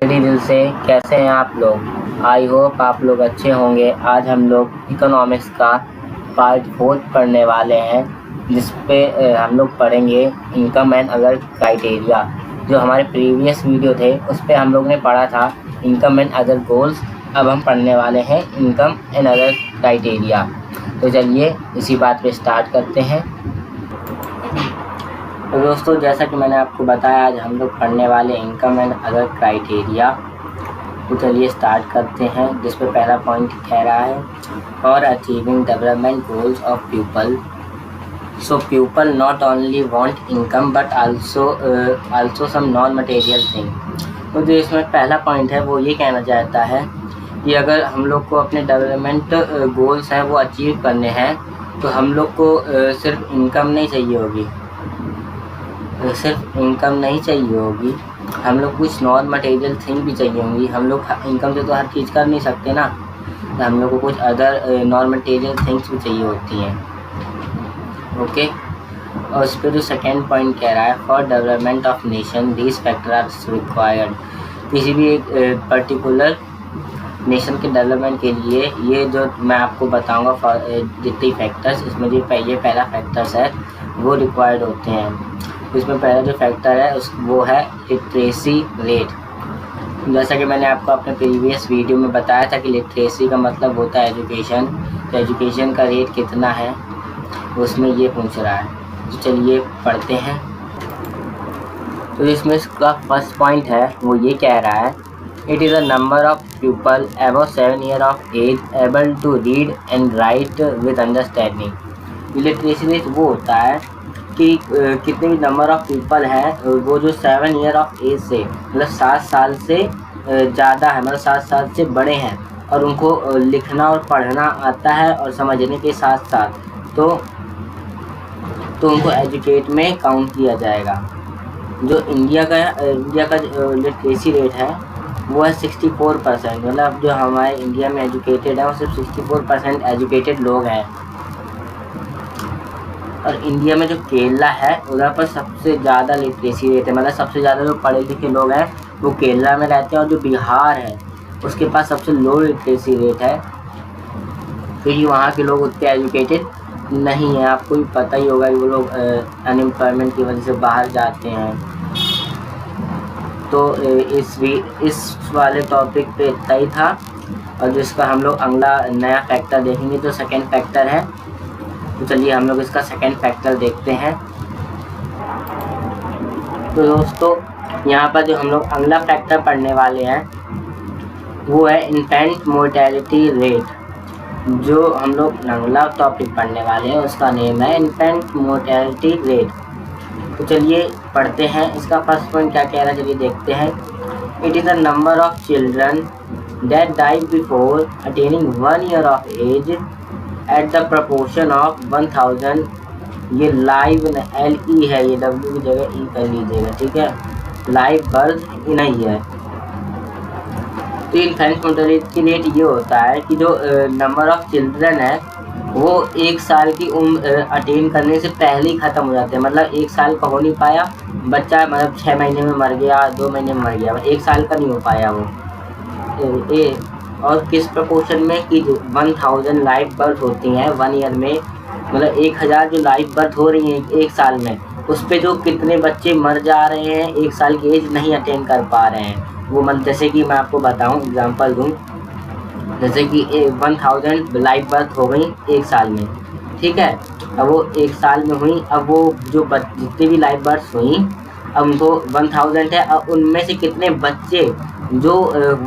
तहे दिल से कैसे हैं आप लोग। आई होप आप लोग अच्छे होंगे। आज हम लोग इकोनॉमिक्स का पार्ट 4 पढ़ने वाले हैं, जिस पे हम लोग पढ़ेंगे इनकम एंड अदर क्राइटेरिया। जो हमारे प्रीवियस वीडियो थे उस पे हम लोग ने पढ़ा था इनकम एंड अदर गोल्स। अब हम पढ़ने वाले हैं इनकम एंड अदर क्राइटेरिया। तो चलिए इसी बात पे स्टार्ट करते हैं। तो दोस्तों, जैसा कि मैंने आपको बताया, आज हम लोग पढ़ने वाले इनकम एंड अदर क्राइटेरिया। तो चलिए स्टार्ट करते हैं, जिस पे पहला पॉइंट कह रहा है for achieving development goals of people. So people not only want income but also some non material thing. तो जो इसमें पहला पॉइंट है वो ये कहना चाहता है कि अगर हम लोग को अपने डेवलपमेंट गोल्स हैं वो अचीव करने हैं, तो हम लोग को सिर्फ इनकम नहीं चाहिए होगी, हम लोग कुछ नॉन मटेरियल थिंग भी चाहिए होंगी। हम लोग इनकम से तो हर चीज़ कर नहीं सकते ना, तो हम लोग को कुछ अदर नॉन मटेरियल थिंग्स भी चाहिए होती हैं। ओके। और इस पर जो सेकेंड पॉइंट कह रहा है for development of nation these factor are required. किसी भी एक पर्टिकुलर नेशन के डेवलपमेंट के लिए ये जो मैं आपको बताऊंगा जितने फैक्टर्स, इसमें जो ये पहला फैक्टर्स है वो रिक्वायर्ड होते हैं। इसमें पहला जो फैक्टर है वो है लिटरेसी रेट। जैसा कि मैंने आपको अपने प्रीवियस वीडियो में बताया था कि लिटरेसी का मतलब होता है एजुकेशन। तो एजुकेशन का रेट कितना है उसमें ये पूछ रहा है। तो चलिए पढ़ते हैं। तो इसमें इसका फर्स्ट पॉइंट है वो ये कह रहा है it is a number of people above 7 year of age able to read and write with understanding. Literacy rate वो होता है कि कितने भी नंबर ऑफ पीपल हैं वो जो 7 ईयर ऑफ एज से मतलब 7 साल से ज़्यादा है, मतलब 7 साल से बड़े हैं और उनको लिखना और पढ़ना आता है और समझने के साथ साथ तो उनको एजुकेट में काउंट किया जाएगा। जो इंडिया का लिटरेसी रेट है वो है 64%। मतलब जो हमारे इंडिया में एजुकेटेड है वो सिर्फ 64% एजुकेटेड लोग हैं। और इंडिया में जो केरला है उधर पर सबसे ज़्यादा लिटरेसी रेट है, मतलब सबसे ज़्यादा जो पढ़े लिखे लोग हैं वो केरला में रहते हैं। और जो बिहार है उसके पास सबसे लो लिटरेसी रेट है, क्योंकि वहाँ के लोग उतने एजुकेटेड नहीं हैं। आपको भी पता ही होगा कि वो लोग अनएम्प्लॉयमेंट की वजह से बाहर जाते हैं। तो इस वाले टॉपिक पे इतना ही था। और जिसका हम लोग अगला नया फैक्टर देखेंगे जो सेकेंड फैक्टर है। तो चलिए हम लोग इसका सेकेंड फैक्टर देखते हैं। तो दोस्तों, यहाँ पर जो हम लोग अगला फैक्टर पढ़ने वाले हैं वो है इन्फेंट मोर्टेलिटी रेट। जो हम लोग अगला टॉपिक पढ़ने वाले हैं उसका नेम है इन्फेंट मोर्टेलिटी रेट। तो चलिए पढ़ते हैं। इसका फर्स्ट पॉइंट क्या कह रहा है चलिए देखते हैं। It is the number of children that die before attaining 1 year of age at the proportion of 1000। ये लाइव LE है, ये W की जगह E कर लीजिएगा, ठीक है। लाइव बर्थ नहीं है। तो इन्फेंट मोर्टेलिटी रेट ये होता है कि जो नंबर ऑफ चिल्ड्रन है वो 1 साल की उम्र अटेन करने से पहले ही ख़त्म हो जाते हैं। मतलब 1 साल का हो नहीं पाया बच्चा, मतलब 6 महीने में मर गया, 2 महीने में मर गया, 1 साल का नहीं हो पाया वो। और किस प्रपोर्शन में कि 1000 लाइव बर्थ होती हैं 1 ईयर में, मतलब 1000 जो लाइव बर्थ हो रही हैं 1 साल में, उस पे जो कितने बच्चे मर जा रहे हैं 1 साल की एज नहीं अटेन कर पा रहे हैं वो। जैसे कि मैं आपको बताऊं, एग्जांपल दूं, जैसे कि 1000 लाइव बर्थ हो गई 1 साल में, ठीक है। अब वो 1 साल में हुई, अब वो जो जितनी भी लाइव बर्थ हुई अब उनको 1000 है, अब उनमें से कितने बच्चे जो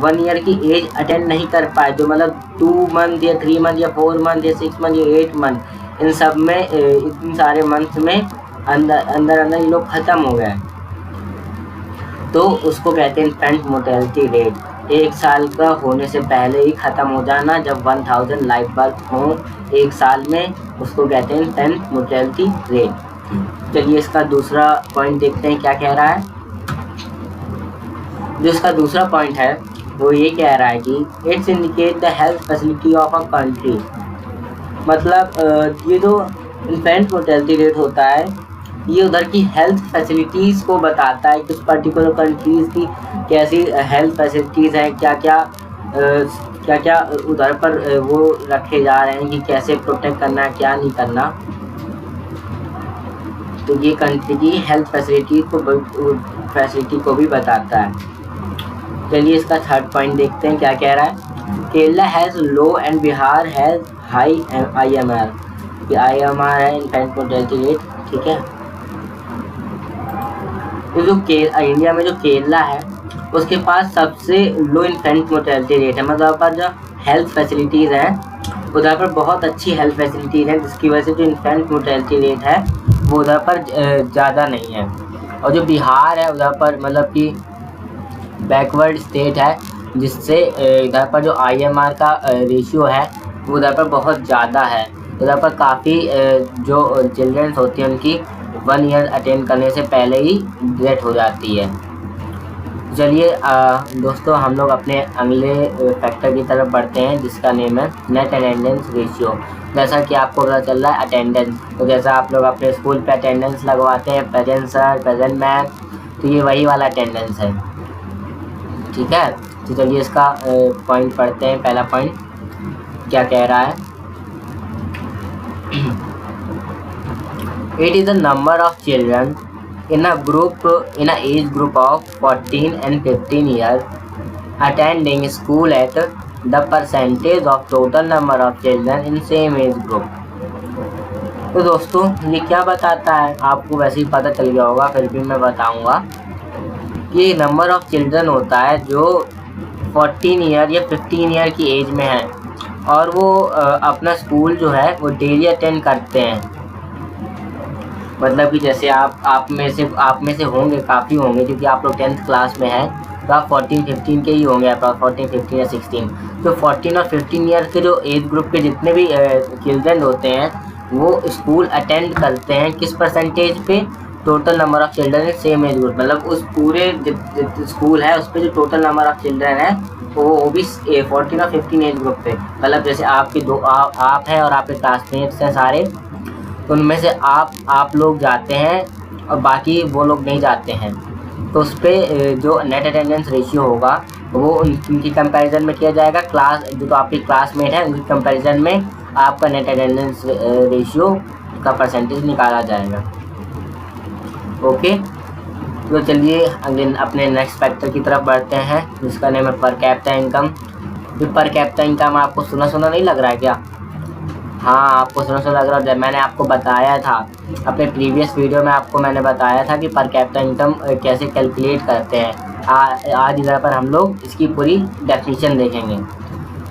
1 ईयर की एज अटेंड नहीं कर पाए, जो मतलब 2 मंथ या 3 मंथ या 4 मंथ या 6 मंथ या 8 मंथ, इन सब में इतने सारे मंथ में अंदर ये लोग ख़त्म हो गए, तो उसको कहते हैं इन्फेंट मोर्टेलिटी रेट। 1 साल का होने से पहले ही ख़त्म हो जाना, जब 1000 लाइव बर्थ हो 1 साल में, उसको कहते हैं इन्फेंट मोर्टेलिटी रेट। चलिए इसका दूसरा पॉइंट देखते हैं क्या कह रहा है। जो इसका दूसरा पॉइंट है वो ये कह रहा है कि it's indicate the health facility of a country. मतलब ये जो इन्फेंट मोर्टेलिटी रेट होता है ये उधर की हेल्थ फैसिलिटीज़ को बताता है कि उस पर्टिकुलर कंट्रीज़ की कैसी हेल्थ फैसिलिटीज़ हैं, क्या क्या उधर पर वो रखे जा रहे हैं कि कैसे प्रोटेक्ट करना है, क्या नहीं करना। तो ये कंट्री की हेल्थ फैसिलिटी को भी बताता है। चलिए इसका थर्ड पॉइंट देखते हैं क्या कह रहा है। Kerala has low and Bihar has high IMR। ये IMR है, इन्फेंट मोर्टेलिटी रेट, ठीक है। तो जो इंडिया में जो केरला है उसके पास सबसे लो इन्फेंट मोर्टेलिटी रेट है, मतलब पर जो हेल्थ फैसिलिटीज़ हैं उधर पर बहुत अच्छी हेल्थ फैसिलिटीज़ हैं, जिसकी वजह से जो इन्फेंट मोर्टेलिटी रेट है वो उधर पर ज़्यादा नहीं है। और जो बिहार है उधर पर मतलब कि बैकवर्ड स्टेट है, जिससे इधर पर जो IMR का रेशियो है वो उधर पर बहुत ज़्यादा है। उधर पर काफ़ी जो चिल्ड्रंस होती हैं उनकी 1 ईयर अटेंड करने से पहले ही डेथ हो जाती है। चलिए दोस्तों हम लोग अपने अगले फैक्टर की तरफ बढ़ते हैं, जिसका नेम है नेट अटेंडेंस रेशियो। जैसा कि आपको पता चल रहा है अटेंडेंस, तो जैसा आप लोग अपने स्कूल पे अटेंडेंस लगवाते हैं, प्रेजेंट सर, प्रेजेंट मैम, तो ये वही वाला अटेंडेंस है, ठीक है। तो चलिए इसका पॉइंट पढ़ते हैं। पहला पॉइंट क्या कह रहा है। It is the number of children in a age group of 14 and 15 years attending school at the percentage of total number of children in same age group। तो दोस्तों ये क्या बताता है, आपको वैसे ही पता चल गया होगा, फिर भी मैं बताऊंगा। ये नंबर ऑफ चिल्ड्रन होता है जो 14 ईयर या 15 ईयर की एज में है और वो अपना स्कूल जो है वो डेली अटेंड करते हैं। मतलब कि जैसे आप में से होंगे, काफ़ी होंगे, क्योंकि आप लोग 10th क्लास में हैं, तो आप 14-15 के ही होंगे, आप 14, 15 या 16। तो 14 और 15 ईयर के जो एज ग्रुप के जितने भी चिल्ड्रन होते हैं वो स्कूल अटेंड करते हैं किस परसेंटेज पे, total number of children in same age group. मतलब उस पूरे स्कूल है उस पर जो टोटल नंबर ऑफ चिल्ड्रन है वो भी 14 और 15 एज ग्रुप पे। मतलब जैसे आपके आप हैं और आपके क्लासमेट्स हैं सारे, उनमें से आप लोग जाते हैं और बाकी वो लोग नहीं जाते हैं, तो उस पर जो नेट अटेंडेंस रेशियो होगा वो उनकी कंपैरिजन में किया जाएगा। क्लास जो तो आपके क्लासमेट हैं उनकी कंपैरिजन में आपका नेट अटेंडेंस रेशियो का परसेंटेज निकाला जाएगा। ओके, तो चलिए अगले अपने नेक्स्ट फैक्टर की तरफ बढ़ते हैं, जिसका नेम है पर कैपिटा इनकम। पर कैपिटा इनकम आपको सुना नहीं लग रहा है क्या? हाँ, आपको सुना लग रहा है। मैंने आपको बताया था अपने प्रीवियस वीडियो में, आपको मैंने बताया था कि पर कैपिटा इनकम कैसे कैलकुलेट करते हैं। आज इधर पर हम लोग इसकी पूरी डेफिनेशन देखेंगे।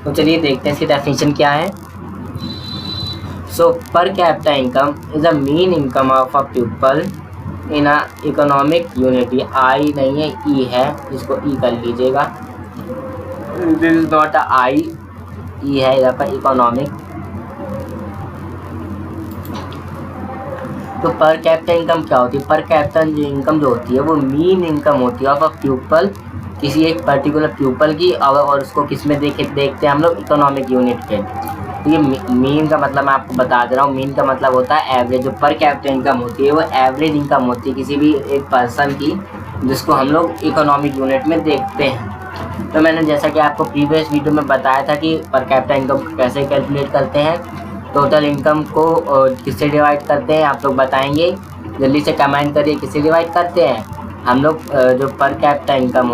तो चलिए देखते हैं इसकी डेफिनेशन क्या है। So per capita income is a mean income of a people in a economic unit. ये आई नहीं है, ई है, इसको ई कर लीजिएगा। दिस इज नॉट अ आई, ई है इधर पर इकोनॉमिक। तो पर कैपिटा इनकम क्या होती है? पर कैपिटा इनकम जो होती है वो मीन इनकम होती है ऑफ अ प्यूपल, किसी एक पर्टिकुलर प्यूपल की, और उसको किस में देखते हैं हम लोग, इकोनॉमिक यूनिट पे। तो ये मीन का मतलब मैं आपको बता दे रहा हूँ, मीन का मतलब होता है एवरेज। जो पर कैपिटा इनकम होती है वो एवरेज इनकम होती है किसी भी एक पर्सन की, जिसको हम लोग इकोनॉमिक यूनिट में देखते हैं। तो मैंने जैसा कि आपको प्रीवियस वीडियो में बताया था कि पर कैपिटा इनकम कैसे कैलकुलेट करते हैं, टोटल इनकम को किससे डिवाइड करते हैं, आप लोग बताएंगे। जल्दी से कमेंट करिए किससे डिवाइड करते हैं हम लोग। जो पर कैपिटा इनकम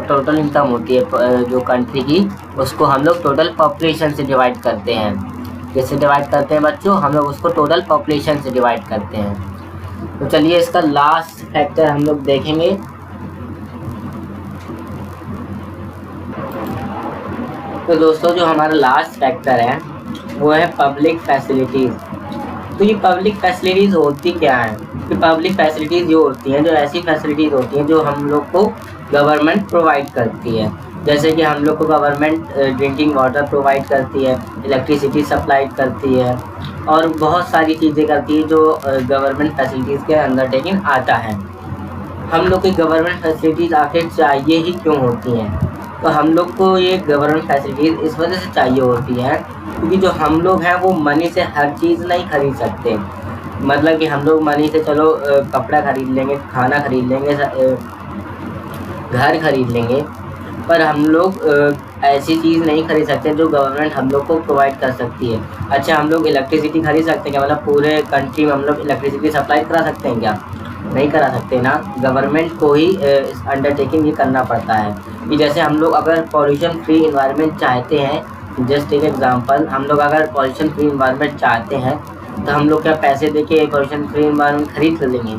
टोटल इनकम होती है जो कंट्री की, उसको हम लोग टोटल पॉपुलेशन से डिवाइड करते हैं। किससे डिवाइड करते हैं बच्चों? हम लोग उसको टोटल पॉपुलेशन से डिवाइड करते हैं। तो चलिए इसका लास्ट फैक्टर हम लोग देखेंगे। तो दोस्तों जो हमारा लास्ट फैक्टर है वो है पब्लिक फैसिलिटीज़। तो ये पब्लिक फैसिलिटीज़ होती क्या है? कि पब्लिक फैसिलिटीज़ जो होती हैं, जो ऐसी फैसिलिटीज़ होती हैं जो हम लोग को गवर्नमेंट प्रोवाइड करती है। जैसे कि हम लोग को गवर्नमेंट ड्रिंकिंग वाटर प्रोवाइड करती है, इलेक्ट्रिसिटी सप्लाई करती है, और बहुत सारी चीज़ें करती है जो गवर्नमेंट फैसिलिटीज़ के अंडरटेकिंग आता है। हम लोग की गवर्नमेंट फैसिलिटीज़ आखिर चाहिए ही क्यों होती हैं? तो हम लोग को ये गवर्नमेंट फैसिलिटीज़ इस वजह से चाहिए होती है क्योंकि जो हम लोग हैं वो मनी से हर चीज़ नहीं खरीद सकते। मतलब कि हम लोग मनी से चलो कपड़ा खरीद लेंगे, खाना खरीद लेंगे, घर खरीद लेंगे, पर हम लोग ऐसी चीज़ नहीं खरीद सकते जो गवर्नमेंट हम लोग को प्रोवाइड कर सकती है। अच्छा, हम लोग इलेक्ट्रिसिटी खरीद सकते हैं क्या? मतलब पूरे कंट्री में हम लोग इलेक्ट्रिसिटी सप्लाई करा सकते हैं क्या? नहीं करा सकते ना। गवर्नमेंट को ही इस अंडरटेकिंग ये करना पड़ता है कि जैसे हम लोग अगर पॉल्यूशन फ्री इन्वायरमेंट चाहते हैं, जस्ट एक एग्जांपल, हम लोग अगर पॉल्यूशन फ्री इन्वायरमेंट चाहते हैं तो हम लोग क्या पैसे देके पॉल्यूशन फ्री इन्वायरमेंट खरीद कर लेंगे?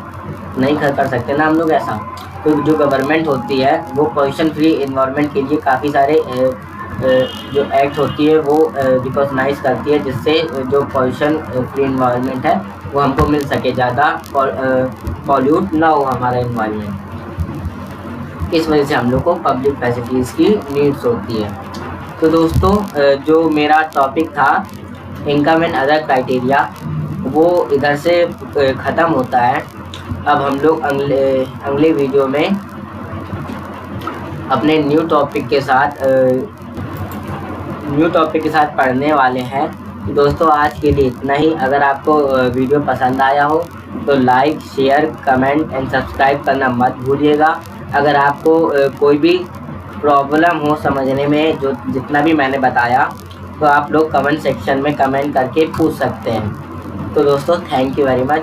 नहीं कर सकते ना हम लोग ऐसा। तो जो गवर्नमेंट होती है वो पॉल्यूशन फ्री इन्वायरमेंट के लिए काफ़ी सारे जो एक्ट होती है वो रिकॉग्नाइज करती है, जिससे जो पॉल्यूशन फ्री इन्वायरमेंट है वो हमको मिल सके, ज़्यादा पॉल्यूट ना हो हमारा इन्वायरमेंट। इस वजह से हम लोग को पब्लिक फैसिलिटीज़ की नीड्स होती है। तो दोस्तों जो मेरा टॉपिक था इनकम एंड अदर क्राइटेरिया, वो इधर से ख़त्म होता है। अब हम लोग अगले वीडियो में अपने न्यू टॉपिक के साथ पढ़ने वाले हैं। दोस्तों आज के लिए इतना ही। अगर आपको वीडियो पसंद आया हो तो like, share, comment and subscribe करना मत भूलिएगा। अगर आपको कोई भी प्रॉब्लम हो समझने में जो जितना भी मैंने बताया, तो आप लोग कमेंट सेक्शन में कमेंट करके पूछ सकते हैं। तो दोस्तों थैंक यू वेरी मच।